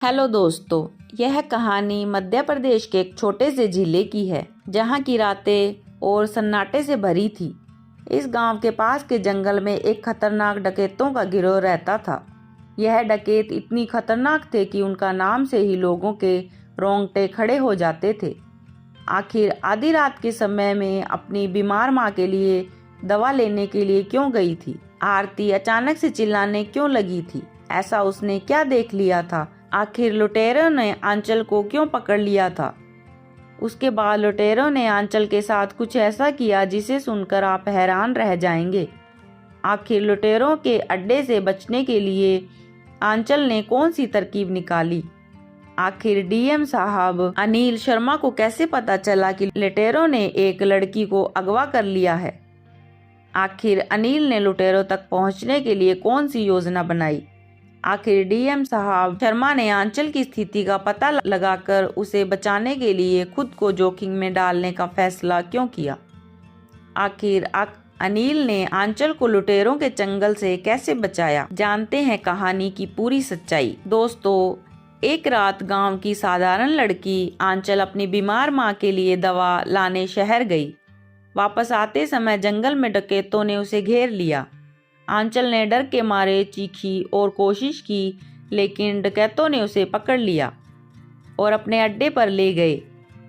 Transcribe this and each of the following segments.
Hello दोस्तों, यह कहानी मध्य प्रदेश के एक छोटे से जिले की है जहाँ की रातें और सन्नाटे से भरी थी। इस गांव के पास के जंगल में एक खतरनाक डकैतों का गिरोह रहता था। यह डकैत इतनी खतरनाक थे कि उनका नाम से ही लोगों के रोंगटे खड़े हो जाते थे। आखिर आधी रात के समय में अपनी बीमार माँ के लिए दवा लेने के लिए क्यों गई थी? आरती अचानक से चिल्लाने क्यों लगी थी? ऐसा उसने क्या देख लिया था? आखिर लुटेरों ने आंचल को क्यों पकड़ लिया था? उसके बाद लुटेरों ने आंचल के साथ कुछ ऐसा किया जिसे सुनकर आप हैरान रह जाएंगे। आखिर लुटेरों के अड्डे से बचने के लिए आंचल ने कौन सी तरकीब निकाली? आखिर डीएम साहब अनिल शर्मा को कैसे पता चला कि लुटेरों ने एक लड़की को अगवा कर लिया है? आखिर अनिल ने लुटेरों तक पहुंचने के लिए कौन सी योजना बनाई? आखिर डीएम साहब शर्मा ने आंचल की स्थिति का पता लगाकर उसे बचाने के लिए खुद को जोखिम में डालने का फैसला क्यों किया? आखिर अनिल ने आंचल को लुटेरों के चंगल से कैसे बचाया? जानते हैं कहानी की पूरी सच्चाई। दोस्तों, एक रात गांव की साधारण लड़की आंचल अपनी बीमार माँ के लिए दवा लाने शहर गई। वापस आते समय जंगल में डकैतों ने उसे घेर लिया। आंचल ने डर के मारे चीखी और कोशिश की, लेकिन डकैतों ने उसे पकड़ लिया और अपने अड्डे पर ले गए।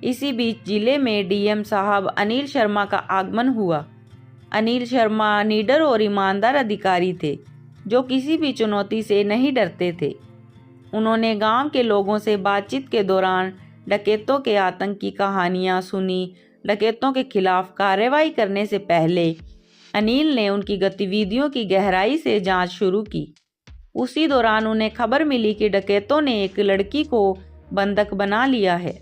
इसी बीच जिले में डीएम साहब अनिल शर्मा का आगमन हुआ। अनिल शर्मा निडर और ईमानदार अधिकारी थे जो किसी भी चुनौती से नहीं डरते थे। उन्होंने गांव के लोगों से बातचीत के दौरान डकैतों के आतंक की कहानियां सुनी। डकैतों के खिलाफ कार्रवाई करने से पहले अनिल ने उनकी गतिविधियों की गहराई से जांच शुरू की। उसी दौरान उन्हें खबर मिली कि डकैतों ने एक लड़की को बंधक बना लिया है।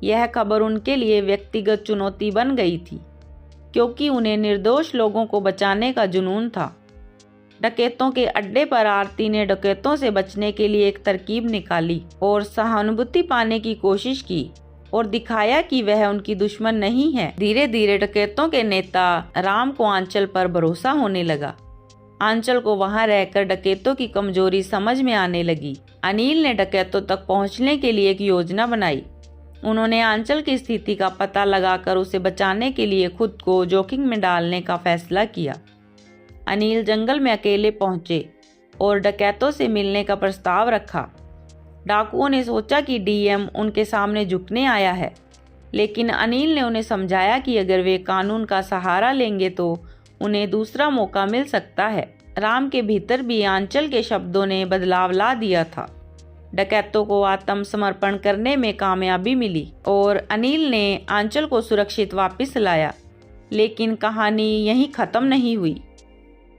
यह खबर उनके लिए व्यक्तिगत चुनौती बन गई थी, क्योंकि उन्हें निर्दोष लोगों को बचाने का जुनून था। डकैतों के अड्डे पर आरती ने डकैतों से बचने के लिए एक तरकीब निकाली और सहानुभूति पाने की कोशिश की और दिखाया कि वह उनकी दुश्मन नहीं है। धीरे धीरे डकैतों के नेता राम को आंचल पर भरोसा होने लगा। आंचल को वहां रहकर डकैतों की कमजोरी समझ में आने लगी। अनिल ने डकैतों तक पहुंचने के लिए एक योजना बनाई। उन्होंने आंचल की स्थिति का पता लगाकर उसे बचाने के लिए खुद को जोखिम में डालने का फैसला किया। अनिल जंगल में अकेले पहुंचे और डकैतों से मिलने का प्रस्ताव रखा। डाकुओं ने सोचा कि डीएम उनके सामने झुकने आया है, लेकिन अनिल ने उन्हें समझाया कि अगर वे कानून का सहारा लेंगे तो उन्हें दूसरा मौका मिल सकता है। राम के भीतर भी आंचल के शब्दों ने बदलाव ला दिया था। डकैतों को आत्मसमर्पण करने में कामयाबी मिली और अनिल ने आंचल को सुरक्षित वापस लाया। लेकिन कहानी यहीं खत्म नहीं हुई।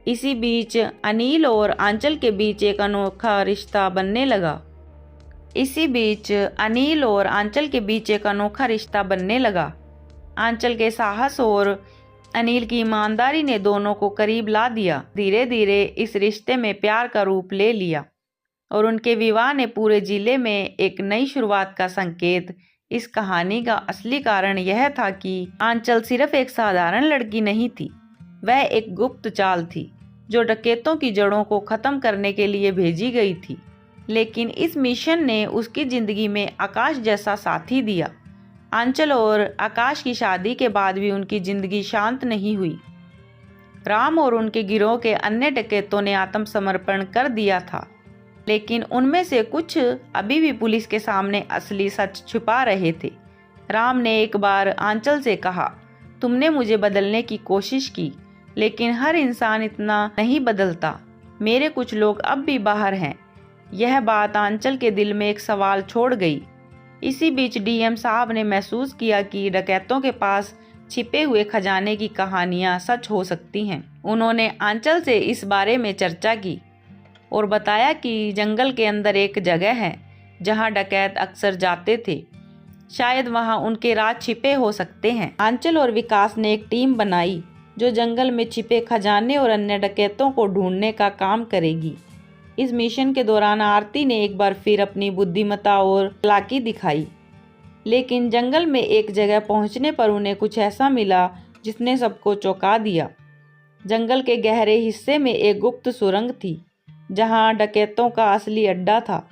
इसी बीच अनिल और आंचल के बीच एक अनोखा रिश्ता बनने लगा। आंचल के साहस और अनिल की ईमानदारी ने दोनों को करीब ला दिया। धीरे धीरे इस रिश्ते में प्यार का रूप ले लिया और उनके विवाह ने पूरे जिले में एक नई शुरुआत का संकेत। इस कहानी का असली कारण यह था कि आंचल सिर्फ एक साधारण लड़की नहीं थी, वह एक गुप्त चाल थी जो डकैतों की जड़ों को खत्म करने के लिए भेजी गई थी। लेकिन इस मिशन ने उसकी जिंदगी में आकाश जैसा साथी दिया। आंचल और आकाश की शादी के बाद भी उनकी जिंदगी शांत नहीं हुई। राम और उनके गिरोह के अन्य डकैतों ने आत्मसमर्पण कर दिया था, लेकिन उनमें से कुछ अभी भी पुलिस के सामने असली सच छुपा रहे थे। राम ने एक बार आंचल से कहा, तुमने मुझे बदलने की कोशिश की, लेकिन हर इंसान इतना नहीं बदलता। मेरे कुछ लोग अब भी बाहर हैं। यह बात आंचल के दिल में एक सवाल छोड़ गई। इसी बीच डीएम साहब ने महसूस किया कि डकैतों के पास छिपे हुए खजाने की कहानियां सच हो सकती हैं। उन्होंने आंचल से इस बारे में चर्चा की और बताया कि जंगल के अंदर एक जगह है जहां डकैत अक्सर जाते थे। शायद वहां उनके राज छिपे हो सकते हैं। आंचल और विकास ने एक टीम बनाई जो जंगल में छिपे खजाने और अन्य डकैतों को ढूंढने का काम करेगी। इस मिशन के दौरान आरती ने एक बार फिर अपनी बुद्धिमत्ता और चालाकी दिखाई, लेकिन जंगल में एक जगह पहुंचने पर उन्हें कुछ ऐसा मिला जिसने सबको चौंका दिया। जंगल के गहरे हिस्से में एक गुप्त सुरंग थी जहां डकैतों का असली अड्डा था।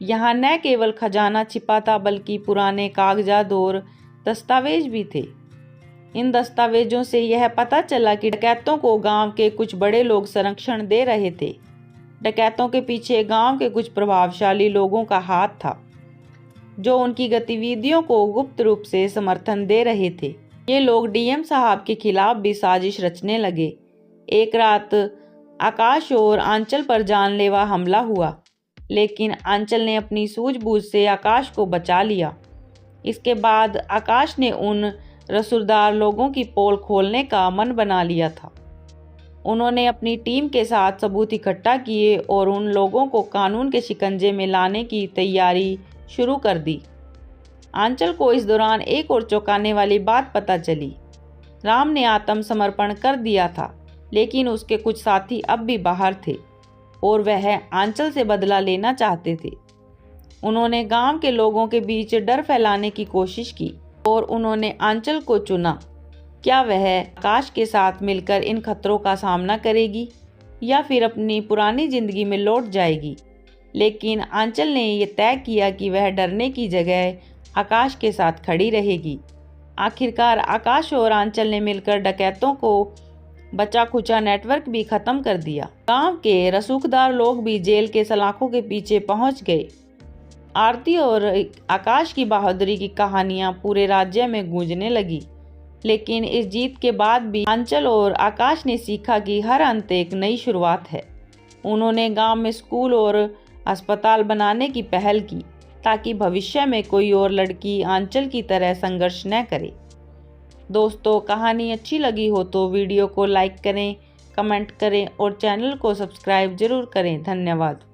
यहाँ न केवल खजाना छिपा था बल्कि पुराने कागजात और दस्तावेज भी थे। इन दस्तावेजों से यह पता चला कि डकैतों को गांव के कुछ बड़े लोग संरक्षण दे रहे थे। डकैतों के पीछे गांव के कुछ प्रभावशाली लोगों का हाथ था, जो उनकी गतिविधियों को गुप्त रूप से समर्थन दे रहे थे। ये लोग डीएम साहब के खिलाफ भी साजिश रचने लगे। एक रात आकाश और आंचल पर जानलेवा हमला हुआ, लेकिन आंचल ने अपनी सूझबूझ से आकाश को बचा लिया। इसके बाद आकाश ने उन रसूलदार लोगों की पोल खोलने का मन बना लिया था। उन्होंने अपनी टीम के साथ सबूत इकट्ठा किए और उन लोगों को कानून के शिकंजे में लाने की तैयारी शुरू कर दी। आंचल को इस दौरान एक और चौंकाने वाली बात पता चली। राम ने आत्मसमर्पण कर दिया था, लेकिन उसके कुछ साथी अब भी बाहर थे और वह आंचल से बदला लेना चाहते थे। उन्होंने गांव के लोगों के बीच डर फैलाने की कोशिश की और उन्होंने आंचल को चुना। क्या वह आकाश के साथ मिलकर इन खतरों का सामना करेगी या फिर अपनी पुरानी जिंदगी में लौट जाएगी? लेकिन आंचल ने यह तय किया कि वह डरने की जगह आकाश के साथ खड़ी रहेगी। आखिरकार आकाश और आंचल ने मिलकर डकैतों को बचा खुचा नेटवर्क भी खत्म कर दिया। गांव के रसूखदार लोग भी जेल के सलाखों के पीछे पहुंच गए। आरती और आकाश की बहादुरी की कहानियां पूरे राज्य में गूंजने लगी। लेकिन इस जीत के बाद भी आंचल और आकाश ने सीखा कि हर अंत एक नई शुरुआत है। उन्होंने गांव में स्कूल और अस्पताल बनाने की पहल की, ताकि भविष्य में कोई और लड़की आंचल की तरह संघर्ष न करे। दोस्तों, कहानी अच्छी लगी हो तो वीडियो को लाइक करें, कमेंट करें और चैनल को सब्सक्राइब जरूर करें। धन्यवाद।